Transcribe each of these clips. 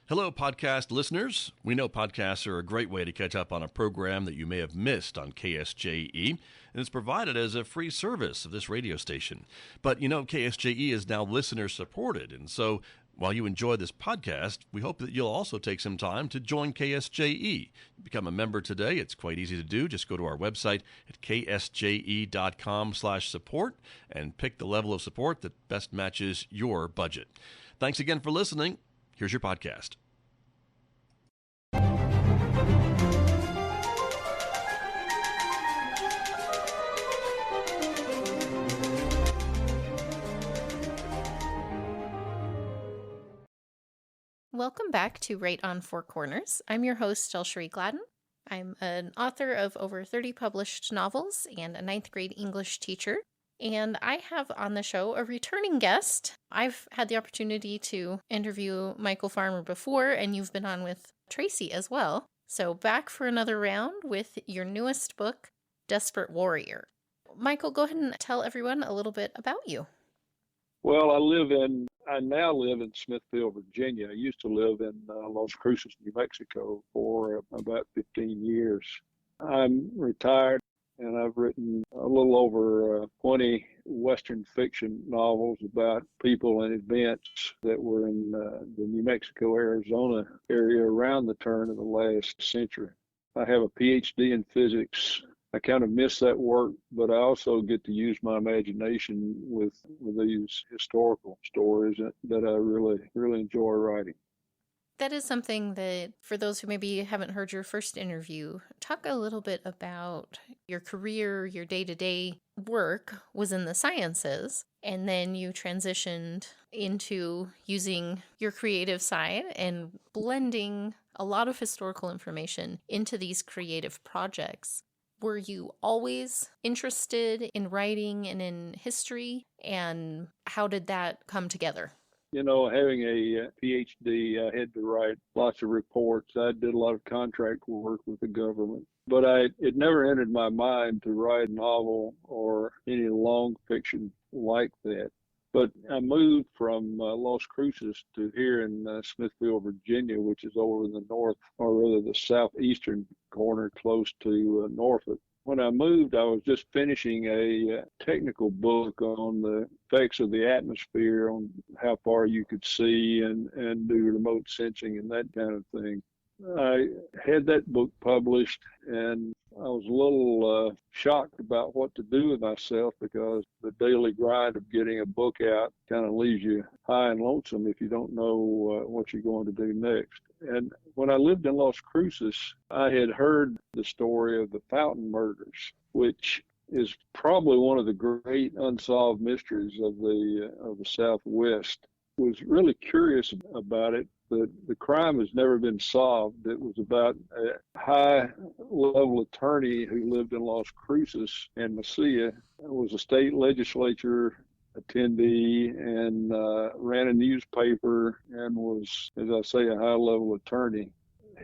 Hello, podcast listeners. We know podcasts are a great way to catch up on a program that you may have missed on KSJE, and it's provided as a free service of this radio station. But you know, KSJE is now listener supported, and so while you enjoy this podcast, we hope that you'll also take some time to join KSJE. Become a member today. It's quite easy to do. Just go to our website at ksje.com/support and pick the level of support that best matches your budget. Thanks again for listening. Here's your podcast. Welcome back to Right on Four Corners. I'm your host, DelSheree Gladden. I'm an author of over 30 published novels and a ninth grade English teacher. And I have on the show a returning guest. I've had the opportunity to interview Michael Farmer before, and you've been on with Tracy as well. So back for another round with your newest book, Desperate Warrior. Michael, go ahead and tell everyone a little bit about you. Well, I now live in Smithfield, Virginia. I used to live in Las Cruces, New Mexico for about 15 years. I'm retired, and I've written a little over 20 Western fiction novels about people and events that were in the New Mexico, Arizona area around the turn of the last century. I have a PhD in physics. I kind of miss that work, but I also get to use my imagination with these historical stories that I really, really enjoy writing. That is something that, for those who maybe haven't heard your first interview, talk a little bit about your career, your day-to-day work was in the sciences, and then you transitioned into using your creative side and blending a lot of historical information into these creative projects. Were you always interested in writing and in history, and how did that come together? You know, having a PhD, I had to write lots of reports. I did a lot of contract work with the government. But it never entered my mind to write a novel or any long fiction like that. But I moved from Las Cruces to here in Smithfield, Virginia, which is over in the north, or rather the southeastern corner close to Norfolk. When I moved, I was just finishing a technical book on the effects of the atmosphere, on how far you could see and do remote sensing and that kind of thing. I had that book published, and I was a little shocked about what to do with myself, because the daily grind of getting a book out kind of leaves you high and lonesome if you don't know what you're going to do next. And when I lived in Las Cruces, I had heard the story of the Fountain murders, which is probably one of the great unsolved mysteries of the Southwest. Was really curious about it. The crime has never been solved. It was about a high-level attorney who lived in Las Cruces and Mesilla, was a state legislature attendee, and ran a newspaper, and was, as I say, a high-level attorney.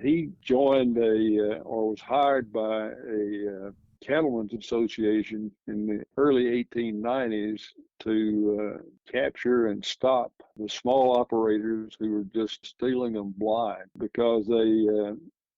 He joined or was hired by a Cattlemen's Association in the early 1890s to capture and stop the small operators who were just stealing them blind, because they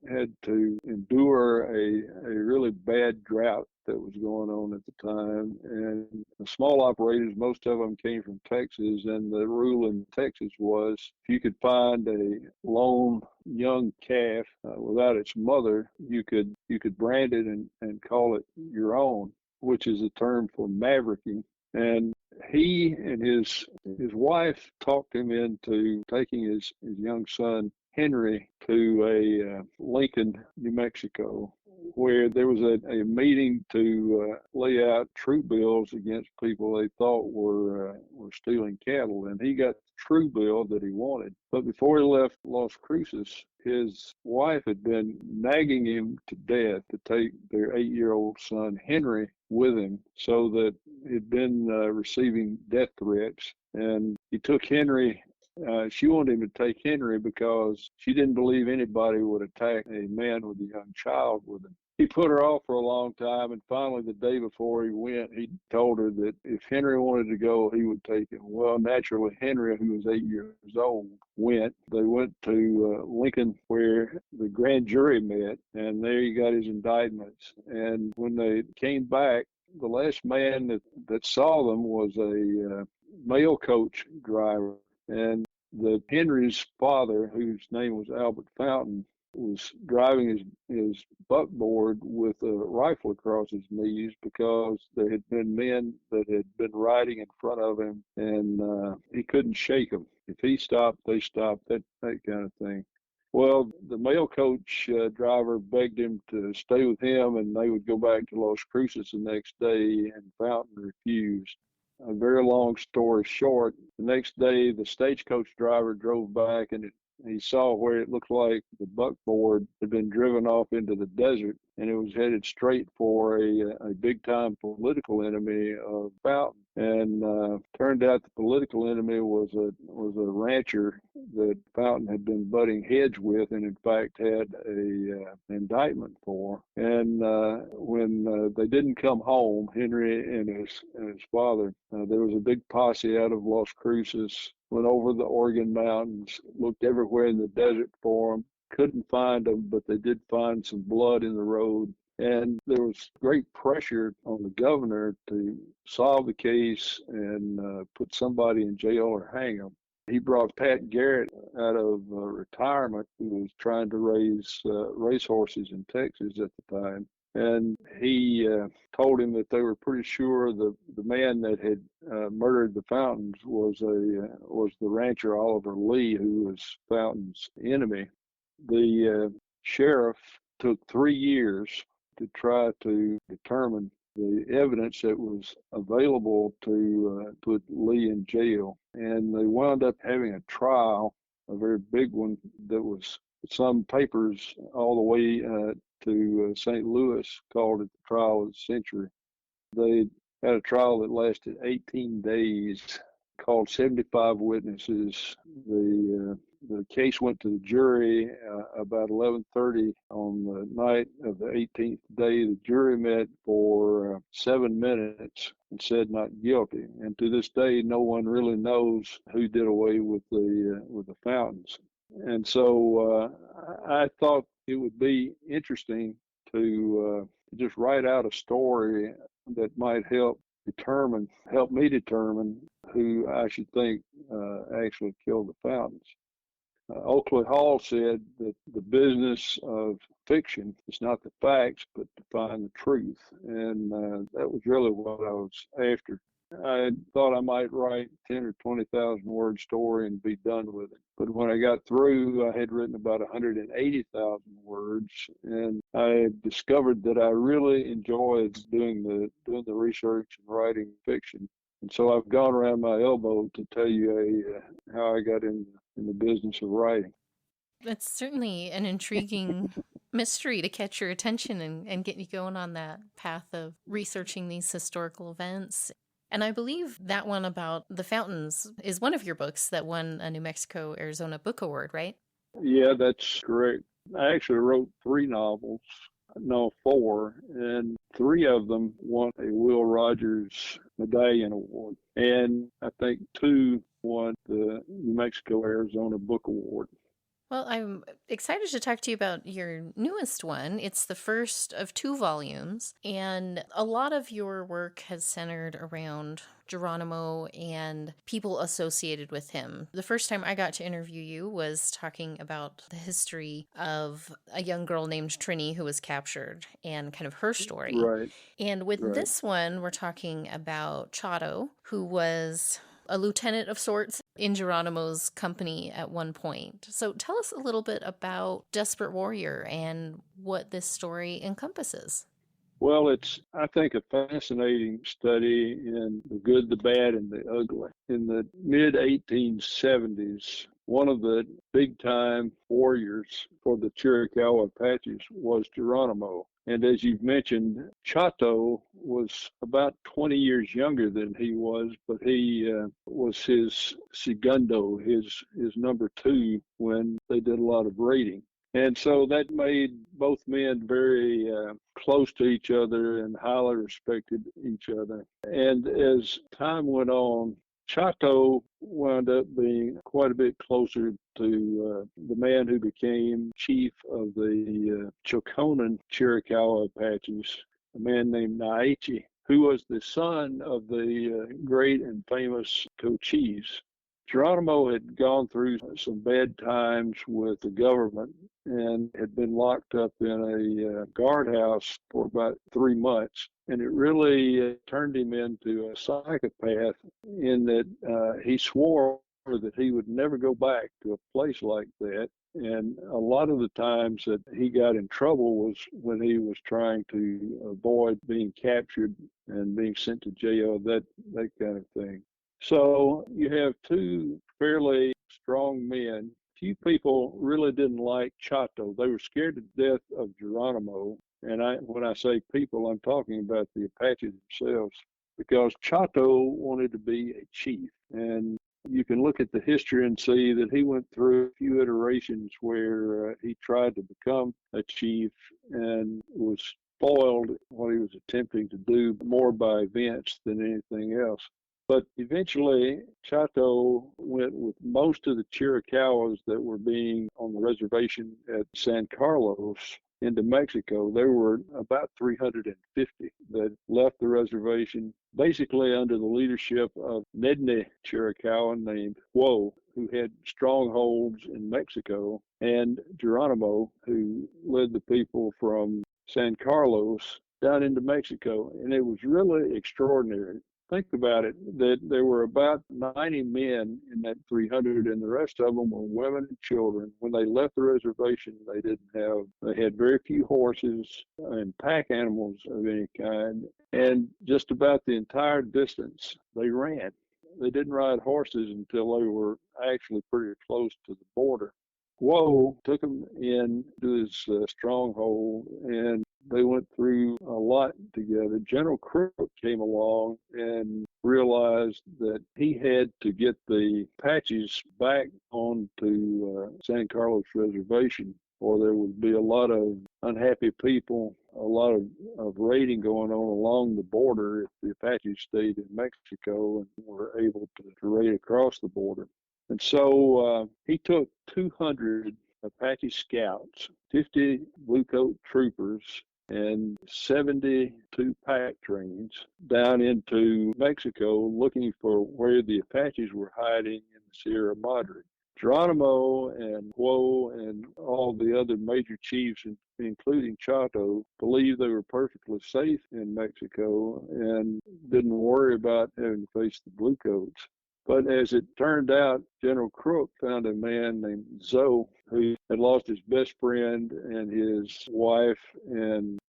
had to endure a really bad drought that was going on at the time. And the small operators, most of them came from Texas, and the rule in Texas was if you could find a lone young calf without its mother, you could brand it and call it your own, which is a term for mavericking. And he and his wife talked him into taking his young son Henry to a Lincoln, New Mexico, where there was a meeting to lay out true bills against people they thought were stealing cattle. And he got the true bill that he wanted. But before he left Las Cruces, his wife had been nagging him to death to take their 8-year-old son Henry with him, so that he'd been receiving death threats. And he took Henry. She wanted him to take Henry because she didn't believe anybody would attack a man with a young child with him. he put her off for a long time, and finally the day before he went, he told her that if Henry wanted to go, he would take him. Well, naturally, Henry, who was 8 years old, went. They went to Lincoln, where the grand jury met, and there he got his indictments. And when they came back, the last man that saw them was a mail coach driver. And the Henry's father, whose name was Albert Fountain, was driving his buckboard with a rifle across his knees because there had been men that had been riding in front of him, and he couldn't shake them. If he stopped, they stopped, that kind of thing. Well, the mail coach driver begged him to stay with him, and they would go back to Las Cruces the next day, and Fountain refused. A very long story short, the next day the stagecoach driver drove back, and he saw where it looked like the buckboard had been driven off into the desert, and it was headed straight for a big-time political enemy of Fountain. And turned out the political enemy was a rancher that Fountain had been butting heads with, and in fact had a indictment for. And when they didn't come home, Henry and his father, there was a big posse out of Las Cruces, went over the Oregon mountains, looked everywhere in the desert for them, couldn't find them, but they did find some blood in the road. And there was great pressure on the governor to solve the case and put somebody in jail or hang them. He brought Pat Garrett out of retirement, who was trying to raise racehorses in Texas at the time. And he told him that they were pretty sure the man that had murdered the Fountains was the rancher Oliver Lee, who was Fountain's enemy. The sheriff took 3 years to try to determine the evidence that was available to put Lee in jail. And they wound up having a trial, a very big one, that was some papers all the way to St. Louis, called it the trial of the century. They had a trial that lasted 18 days, called 75 witnesses. The case went to the jury about 11:30 on the night of the 18th day. The jury met for 7 minutes and said not guilty. And to this day, no one really knows who did away with the Fountains. And so I thought it would be interesting to just write out a story that might help me determine who I should think actually killed the Fountains. Oakley Hall said that the business of fiction is not the facts, but to find the truth. And that was really what I was after. I thought I might write 10 or 20,000 word story and be done with it. But when I got through, I had written about 180,000 words, and I discovered that I really enjoyed doing the research and writing fiction. And so I've gone around my elbow to tell you how I got in the business of writing. That's certainly an intriguing mystery to catch your attention and get you going on that path of researching these historical events. And I believe that one about the Fountains is one of your books that won a New Mexico Arizona Book Award, right? Yeah, that's correct. I actually wrote 3 novels. No, 4, and 3 of them won a Will Rogers Medallion Award, and I think 2 won the New Mexico Arizona Book Award. Well, I'm excited to talk to you about your newest one. It's the first of 2 volumes, and a lot of your work has centered around Geronimo and people associated with him. The first time I got to interview you was talking about the history of a young girl named Trini who was captured and kind of her story. Right. And with Right. this one, we're talking about Chato, who was a lieutenant of sorts in Geronimo's company at one point. So tell us a little bit about Desperate Warrior and what this story encompasses. Well, it's, I think, a fascinating study in the good, the bad, and the ugly. In the mid-1870s, one of the big-time warriors for the Chiricahua Apaches was Geronimo. And as you've mentioned, Chato was about 20 years younger than he was, but he was his segundo, his number 2, when they did a lot of raiding. And so that made both men very close to each other and highly respected each other. And as time went on, Chato wound up being quite a bit closer to the man who became chief of the Chokonan Chiricahua Apaches, a man named Naiche, who was the son of the great and famous Cochise. Geronimo had gone through some bad times with the government and had been locked up in a guardhouse for about 3 months. And it really turned him into a psychopath in that he swore that he would never go back to a place like that. And a lot of the times that he got in trouble was when he was trying to avoid being captured and being sent to jail, that kind of thing. So you have two fairly strong men. Few people really didn't like Chato. They were scared to death of Geronimo. And when I say people, I'm talking about the Apaches themselves, because Chato wanted to be a chief. And you can look at the history and see that he went through a few iterations where he tried to become a chief and was spoiled what he was attempting to do more by events than anything else. But eventually, Chato went with most of the Chiricahuas that were being on the reservation at San Carlos into Mexico. There were about 350 that left the reservation, basically under the leadership of Nedni Chiricahua named Whoa, who had strongholds in Mexico, and Geronimo, who led the people from San Carlos down into Mexico. And it was really extraordinary. Think about it, that there were about 90 men in that 300, and the rest of them were women and children. When they left the reservation, they had very few horses and pack animals of any kind, and just about the entire distance they ran. They didn't ride horses until they were actually pretty close to the border. Whoa took them in to his stronghold, and they went through a lot together. General Crook came along and realized that he had to get the Apaches back onto San Carlos Reservation, or there would be a lot of unhappy people, a lot of raiding going on along the border if the Apaches stayed in Mexico and were able to raid across the border. And so he took 200 Apache scouts, 50 bluecoat troopers, and 72 pack trains down into Mexico looking for where the Apaches were hiding in the Sierra Madre. Geronimo and Whoa and all the other major chiefs, including Chato, believed they were perfectly safe in Mexico and didn't worry about having to face the bluecoats. But as it turned out, General Crook found a man named Zoe who had lost his best friend and his wife and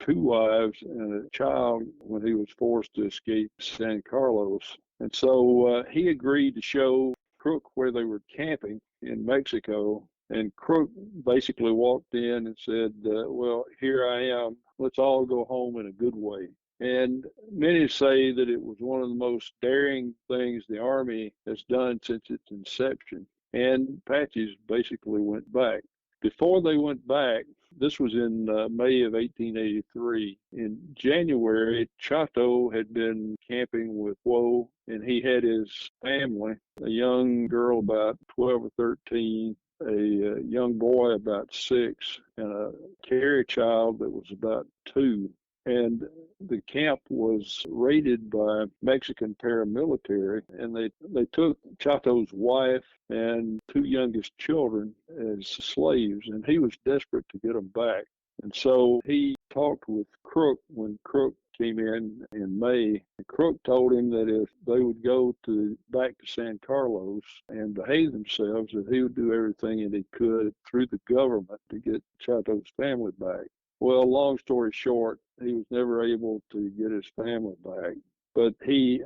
two wives and a child when he was forced to escape San Carlos. And so he agreed to show Crook where they were camping in Mexico. And Crook basically walked in and said, well, here I am. Let's all go home in a good way. And many say that it was one of the most daring things the Army has done since its inception. And Apaches basically went back. Before they went back, this was in May of 1883. In January, Chato had been camping with Whoa, and he had his family, a young girl about 12 or 13, a young boy about 6, and a carrier child that was about 2. And the camp was raided by Mexican paramilitary, and they took Chato's wife and 2 youngest children as slaves, and he was desperate to get them back. And so he talked with Crook when Crook came in May. And Crook told him that if they would go back to San Carlos and behave themselves, that he would do everything that he could through the government to get Chato's family back. Well, long story short, he was never able to get his family back. But he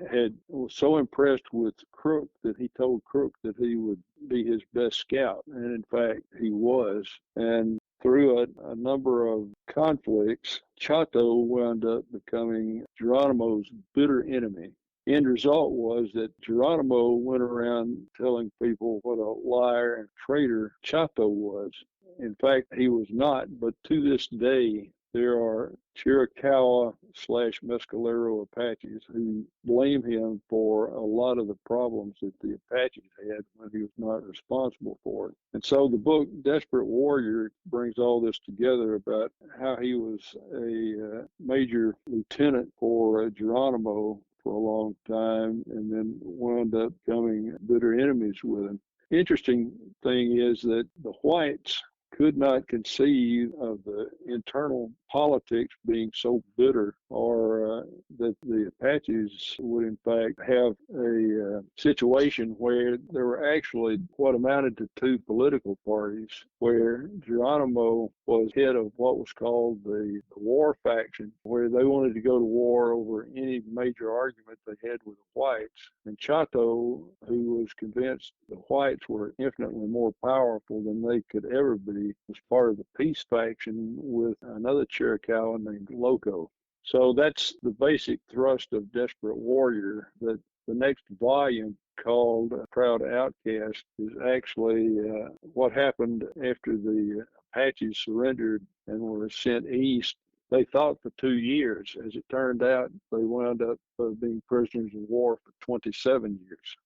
was so impressed with Crook that he told Crook that he would be his best scout. And in fact, he was. And through a number of conflicts, Chato wound up becoming Geronimo's bitter enemy. End result was that Geronimo went around telling people what a liar and traitor Chato was. In fact, he was not, but to this day, there are Chiricahua/Mescalero Apaches who blame him for a lot of the problems that the Apaches had when he was not responsible for it. And so the book Desperate Warrior brings all this together about how he was a major lieutenant for Geronimo for a long time and then wound up becoming bitter enemies with him. Interesting thing is that the whites could not conceive of the internal politics being so bitter, or that the Apaches would in fact have a situation where there were actually what amounted to two political parties, where Geronimo was head of what was called the war faction, where they wanted to go to war over any major argument they had with the whites, and Chato, who was convinced the whites were infinitely more powerful than they could ever be, was part of the peace faction with another Chiricahua named Loco. So that's the basic thrust of Desperate Warrior. That the next volume, called Proud Outcast, is actually what happened after the Apaches surrendered and were sent east. They thought for 2 years. As it turned out, they wound up being prisoners of war for 27 years.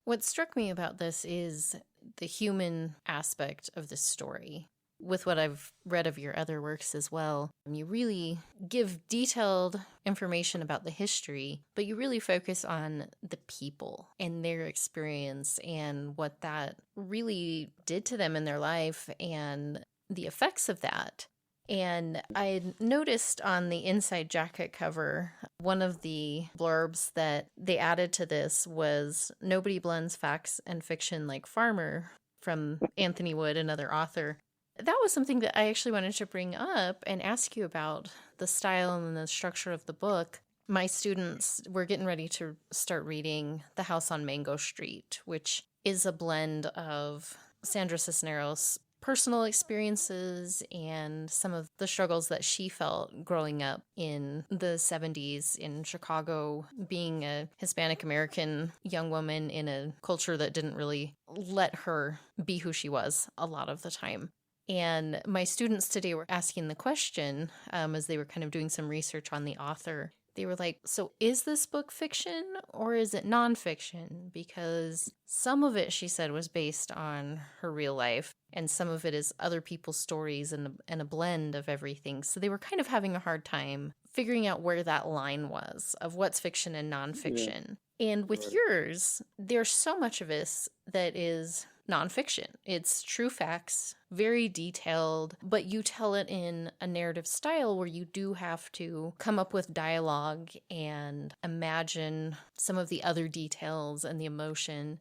What struck me about this is the human aspect of this story. With what I've read of your other works as well, you really give detailed information about the history, but you really focus on the people and their experience and what that really did to them in their life and the effects of that. And I noticed on the inside jacket cover, one of the blurbs that they added to this was "Nobody blends facts and fiction like Farmer" from Anthony Wood, another author. That was something that I actually wanted to bring up and ask you about, the style and the structure of the book. My students were getting ready to start reading The House on Mango Street, which is a blend of Sandra Cisneros' personal experiences and some of the struggles that she felt growing up in the 70s in Chicago, being a Hispanic American young woman in a culture that didn't really let her be who she was a lot of the time. And my students today were asking the question, as they were kind of doing some research on the author. They were like, so is this book fiction or is it nonfiction? Because some of it, she said, was based on her real life, and some of it is other people's stories and a blend of everything. So they were kind of having a hard time figuring out where that line was of what's fiction and nonfiction. Yeah. And with yours, there's so much of this that is nonfiction. It's true facts, very detailed, but you tell it in a narrative style where you do have to come up with dialogue and imagine some of the other details and the emotion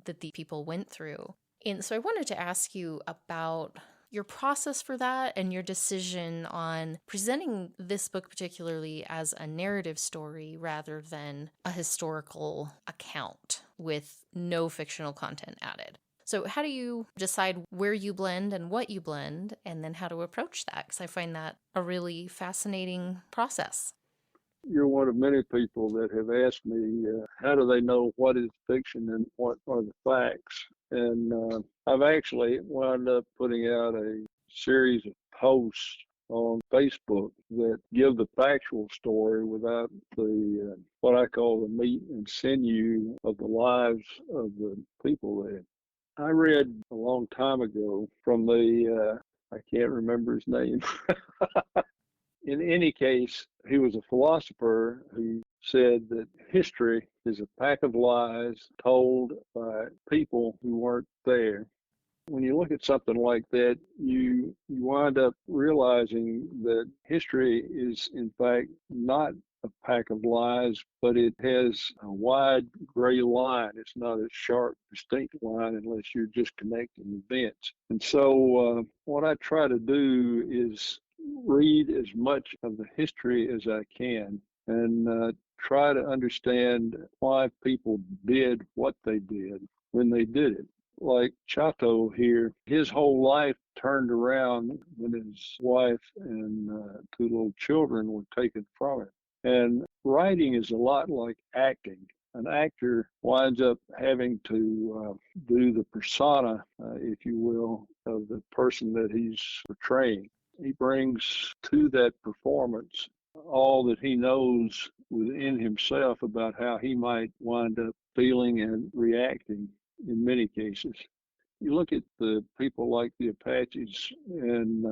that the people went through. And so I wanted to ask you about your process for that and your decision on presenting this book particularly as a narrative story rather than a historical account with no fictional content added. So how do you decide where you blend and what you blend, and then how to approach that? Because I find that a really fascinating process. You're one of many people that have asked me, how do they know what is fiction and what are the facts? And I've actually wound up putting out a series of posts on Facebook that give the factual story without the what I call the meat and sinew of the lives of the people there. I read a long time ago from I can't remember his name. In any case, he was a philosopher who said that history is a pack of lies told by people who weren't there. When you look at something like that, you wind up realizing that history is, in fact, not a pack of lies, but it has a wide gray line. It's not a sharp, distinct line unless you're just connecting events. And so what I try to do is read as much of the history as I can and try to understand why people did what they did when they did it. Like Chato here, his whole life turned around when his wife and 2 little children were taken from him. And writing is a lot like acting. an actor winds up having to do the persona, if you will, of the person that he's portraying. He brings to that performance all that he knows within himself about how he might wind up feeling and reacting in many cases. You look at the people like the Apaches, and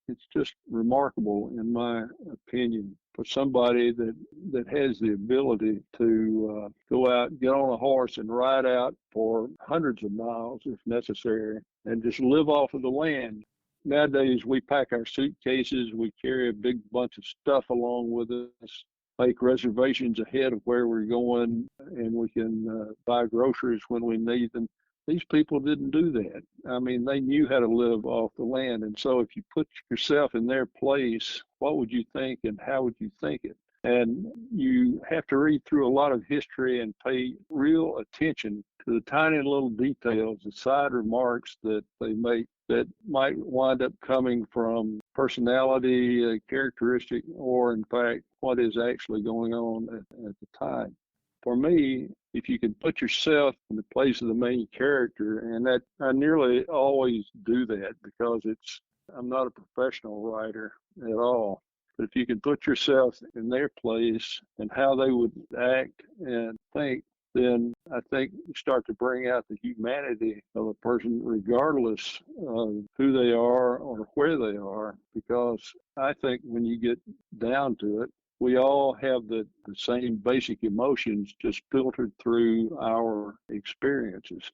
it's just remarkable, in my opinion, for somebody that has the ability to go out, get on a horse, and ride out for hundreds of miles if necessary, and just live off of the land. Nowadays, we pack our suitcases, we carry a big bunch of stuff along with us, make reservations ahead of where we're going, and we can buy groceries when we need them. These people didn't do that. I mean, they knew how to live off the land. And so if you put yourself in their place, what would you think and how would you think it? And you have to read through a lot of history and pay real attention to the tiny little details, the side remarks that they make that might wind up coming from personality, characteristic, or in fact, what is actually going on at the time. For me, if you can put yourself in the place of the main character, and that I nearly always do that because I'm not a professional writer at all. But if you can put yourself in their place and how they would act and think, then I think you start to bring out the humanity of a person regardless of who they are or where they are. Because I think when you get down to it, we all have the same basic emotions, just filtered through our experiences.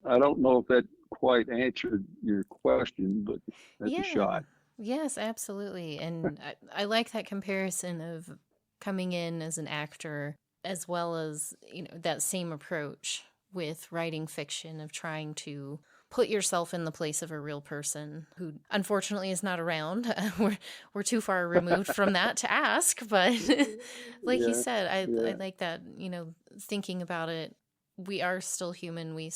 I don't know if that quite answered your question, but that's a shot. Yes, absolutely. And I like that comparison of coming in as an actor as well as, that same approach with writing fiction of trying to put yourself in the place of a real person who unfortunately is not around. We're too far removed from that to ask, but like you said, I like that, thinking about it, we are still human. We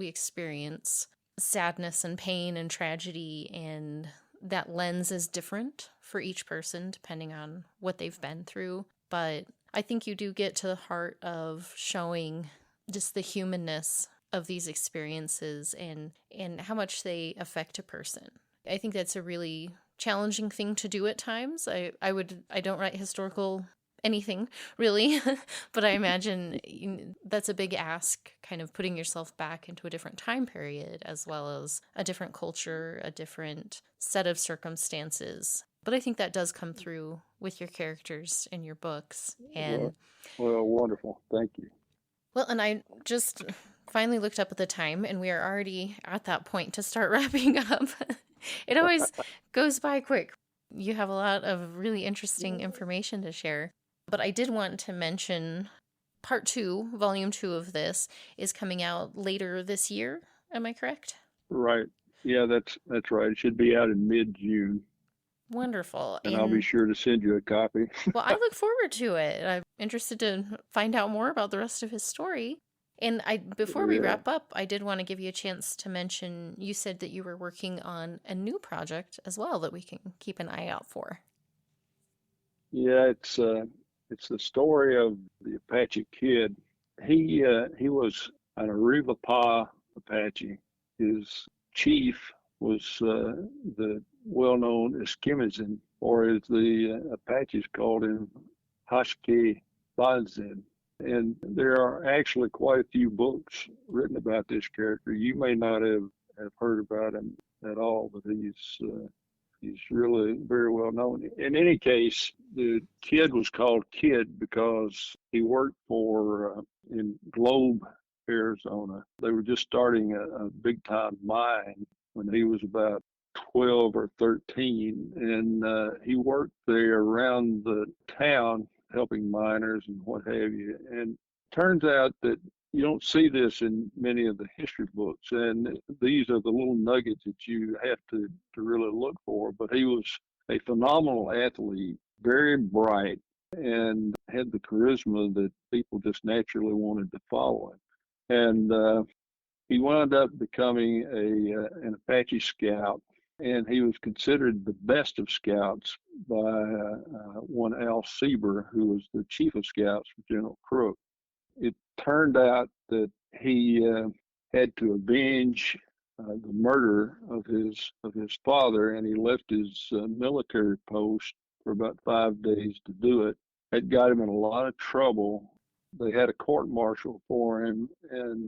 experience sadness and pain and tragedy, and that lens is different for each person depending on what they've been through. But I think you do get to the heart of showing just the humanness of these experiences and how much they affect a person. I think that's a really challenging thing to do at times. I don't write historical anything really, but I imagine that's a big ask, kind of putting yourself back into a different time period as well as a different culture, a different set of circumstances. But I think that does come through with your characters in your books. And well, wonderful. Thank you. Well, and I just finally looked up at the time, and we are already at that point to start wrapping up. It always goes by quick. You have a lot of really interesting information to share. But I did want to mention part 2, volume 2 of this is coming out later this year. Am I correct? Right. Yeah, that's right. It should be out in mid-June. Wonderful. And I'll be sure to send you a copy. Well, I look forward to it. I'm interested to find out more about the rest of his story. And before we wrap up, I did want to give you a chance to mention, you said that you were working on a new project as well that we can keep an eye out for. Yeah, it's the story of the Apache Kid. He was an Aruba Apache. His chief was the well-known Eskimizin, or as the Apaches called him, Hashke Banzin. And there are actually quite a few books written about this character. You may not have heard about him at all, but he's really very well known. In any case, the kid was called Kid because he worked for in Globe, Arizona. They were just starting a big-time mine when he was about 12 or 13, and he worked there around the town helping miners and what have you. And it turns out that you don't see this in many of the history books, and these are the little nuggets that you have to really look for. But he was a phenomenal athlete, very bright, and had the charisma that people just naturally wanted to follow him. And he wound up becoming an Apache scout, and he was considered the best of scouts by one Al Sieber, who was the chief of scouts for General Crook. it turned out that he had to avenge the murder of his father, and he left his military post for about 5 days to do it. It got him in a lot of trouble. They had a court martial for him, and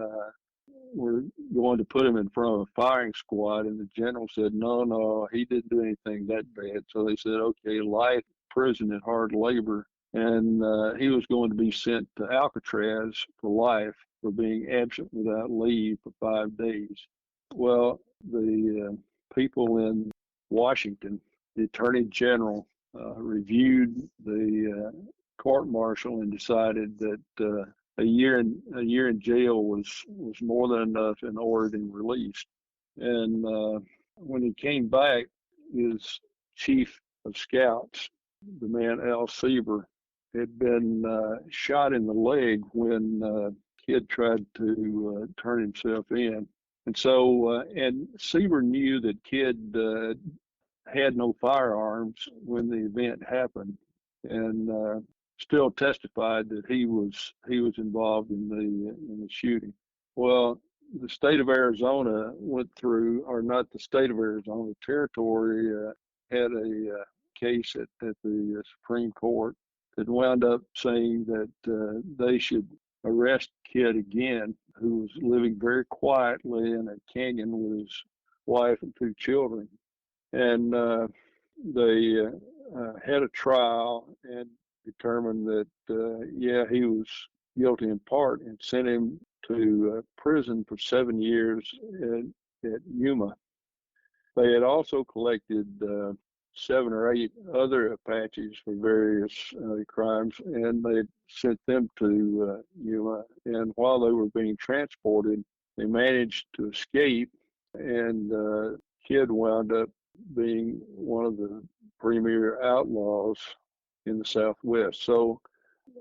were going to put him in front of a firing squad, and the general said, no, he didn't do anything that bad. So they said, okay, life prison and hard labor. And he was going to be sent to Alcatraz for life for being absent without leave for 5 days. Well, the people in Washington, the Attorney General, reviewed the court martial and decided that a year in jail was more than enough and ordered him released. And when he came back, his chief of scouts, the man Al Sieber, had been shot in the leg when Kidd tried to turn himself in. And so, and Sieber knew that Kidd had no firearms when the event happened, and still testified that he was involved in the shooting. Well, the state of Arizona went through, or not the state of Arizona, the territory had a case at the Supreme Court that wound up saying that they should arrest Kidd again, who was living very quietly in a canyon with his wife and 2 children. And they had a trial and determined that, he was guilty in part, and sent him to prison for 7 years at Yuma. They had also collected 7 or 8 other Apaches for various crimes, and they sent them to Yuma. And while they were being transported, they managed to escape, and Kidd wound up being one of the premier outlaws in the Southwest. So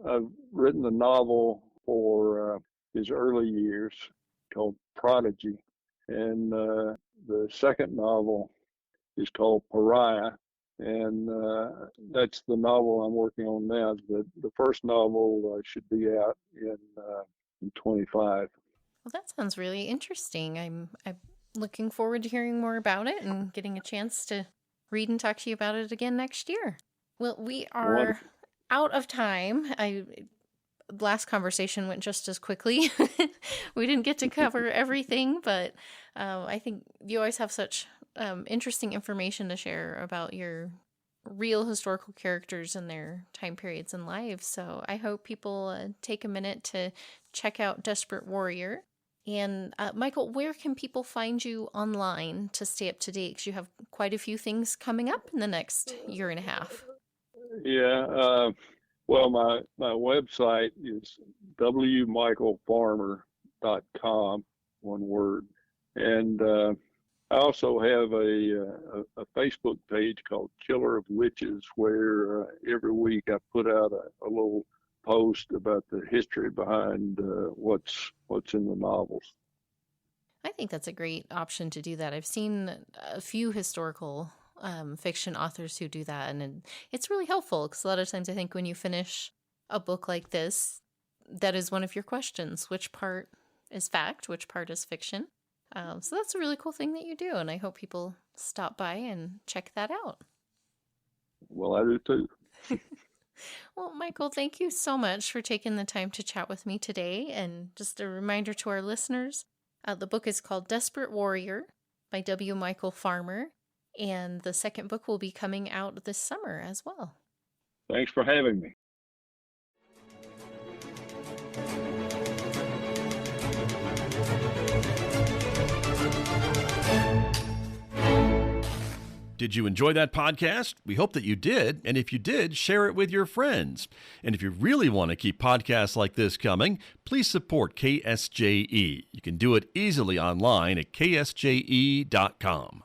I've written a novel for his early years called Prodigy, and the second novel is called Pariah, and that's the novel I'm working on now. The first novel should be out in 25. Well, that sounds really interesting. I'm looking forward to hearing more about it and getting a chance to read and talk to you about it again next year. Well, we are Wonderful. out of time. Last conversation went just as quickly. We didn't get to cover everything, but I think you always have such interesting information to share about your real historical characters and their time periods in life. So I hope people take a minute to check out Desperate Warrior. And Michael, where can people find you online to stay up to date? Because you have quite a few things coming up in the next year and a half. Yeah. Well, my website is wmichaelfarmer.com, one word. And I also have a Facebook page called Killer of Witches, where every week I put out a little post about the history behind what's in the novels. I think that's a great option to do that. I've seen a few historical fiction authors who do that, and it's really helpful because a lot of times I think when you finish a book like this, that is one of your questions: which part is fact, which part is fiction? So that's a really cool thing that you do, and I hope people stop by and check that out. Well, I do too. Well, Michael, thank you so much for taking the time to chat with me today. And just a reminder to our listeners, the book is called Desperate Warrior by W. Michael Farmer, and the second book will be coming out this summer as well. Thanks for having me. Did you enjoy that podcast? We hope that you did. And if you did, share it with your friends. And if you really want to keep podcasts like this coming, please support KSJE. You can do it easily online at ksje.com.